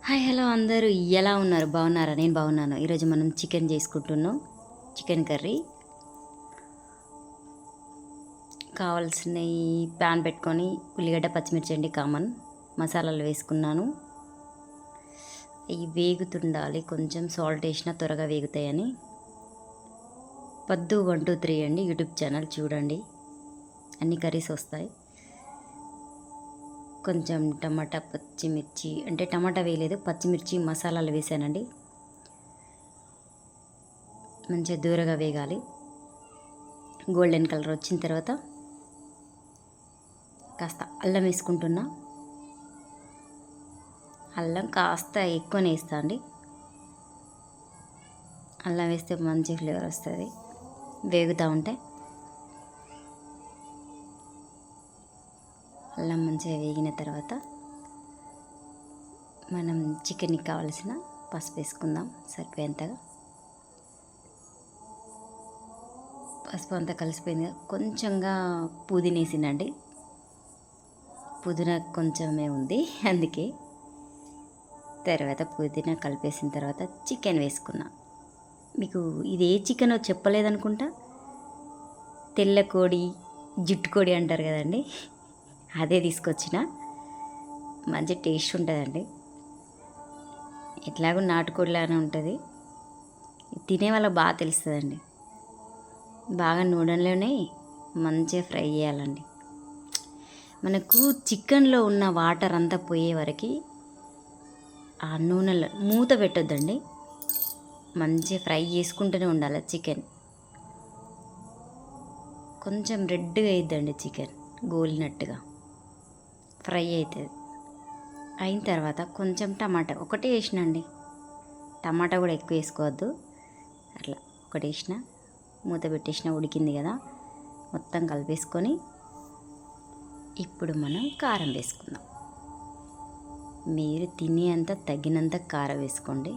Hi hello అందరూ ఎలా ఉన్నారు? బాగున్నారా? నేను బాగున్నాను. ఈరోజు మనం చికెన్ చేసుకుంటున్నాం. చికెన్ కర్రీ కావాల్సినవి ప్యాన్ పెట్టుకొని ఉల్లిగడ్డ పచ్చిమిర్చి అండి కామన్ మసాలాలు వేసుకున్నాను. ఇవి వేగుతుండాలి, కొంచెం సాల్ట్ వేసినా త్వరగా వేగుతాయని. పద్దు 123 అండి యూట్యూబ్ ఛానల్, చూడండి, అన్ని కర్రీస్ వస్తాయి. కొంచెం టమాటా పచ్చిమిర్చి, అంటే టమాటా వేయలేదు, పచ్చిమిర్చి మసాలాలు వేసానండి. మంచిగా దూరగా వేగాలి. గోల్డెన్ కలర్ వచ్చిన తర్వాత కాస్త అల్లం వేసుకుంటున్నా. అల్లం కాస్త ఎక్కువనే వేస్తా అండి. అల్లం వేస్తే మంచి ఫ్లేవర్ వస్తుంది వేగుతూ ఉంటే. అల్లం మంచిగా వేగిన తర్వాత మనం చికెన్కి కావలసిన పసుపు వేసుకుందాం సరిపోయేంతగా. పసుపు అంతా కలిసిపోయింది. కొంచెంగా పుదీనా వేసిందండి, పుదీనా కొంచెమే ఉంది అందుకే. తర్వాత పుదీనా కలిపేసిన తర్వాత చికెన్ వేసుకున్నా. మీకు ఇది ఏ చికెనో చెప్పలేదనుకుంటా. తెల్ల కోడి, జుట్టు కోడి అంటారు కదండి, అదే తీసుకొచ్చిన. మంచి టేస్ట్ ఉంటుందండి. ఎట్లాగో నాటుకోడిలానే ఉంటుంది. తినే వాళ్ళకి బాగా తెలుస్తుందండి. బాగా నూనెలోనే మంచిగా ఫ్రై చేయాలండి. మనకు చికెన్లో ఉన్న వాటర్ అంతా పోయే వరకు ఆ నూనెలో మూత పెట్టొద్దండి. మంచిగా ఫ్రై చేసుకుంటూనే ఉండాలి చికెన్. కొంచెం రెడ్గా అయిద్దండి చికెన్, గోలినట్టుగా ఫ్రై అవుతుంది. అయిన తర్వాత కొంచెం టమాటా ఒకటే వేసినండి, టమాటా కూడా ఎక్కువ వేసుకోవద్దు. అట్లా ఒకటి వేసిన, మూత పెట్టేసిన, ఉడికింది కదా, మొత్తం కలిపేసుకొని ఇప్పుడు మనం కారం వేసుకుందాం. మీరు తినేంత తగినంత కారం వేసుకోండి,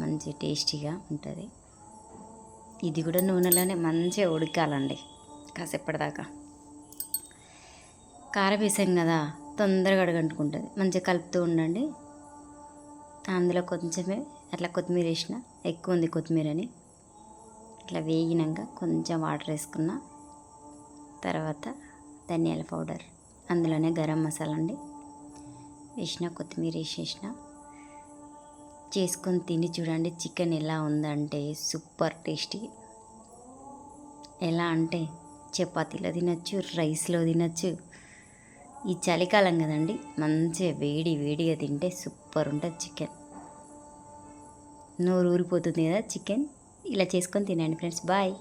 మంచి టేస్టీగా ఉంటుంది. ఇది కూడా నూనెలోనే మంచిగా ఉడకాలండి కాసేపటిదాకా. కారం వేసాం కదా, తొందరగా అడగంటుకుంటుంది. మంచిగా కలుపుతూ ఉండండి. అందులో కొంచెమే అట్లా కొత్తిమీర వేసిన, ఎక్కువ ఉంది కొత్తిమీర అని. ఇట్లా వేగినాక కొంచెం వాటర్ వేసుకున్న తర్వాత ధనియాల పౌడర్, అందులోనే గరం మసాలా అండి వేసిన, కొత్తిమీర వేసేసిన. చేసుకొని తిని చూడండి చికెన్ ఎలా ఉందంటే సూపర్ టేస్టీ. ఎలా అంటే చపాతీలో తినచ్చు, రైస్లో తినచ్చు. ఈ చలికాలం కదండి, మంచిగా వేడి వేడిగా తింటే సూపర్ ఉంటుంది చికెన్. నోరు ఊరిపోతుంది కదా చికెన్. ఇలా చేసుకొని తినండి ఫ్రెండ్స్. బాయ్.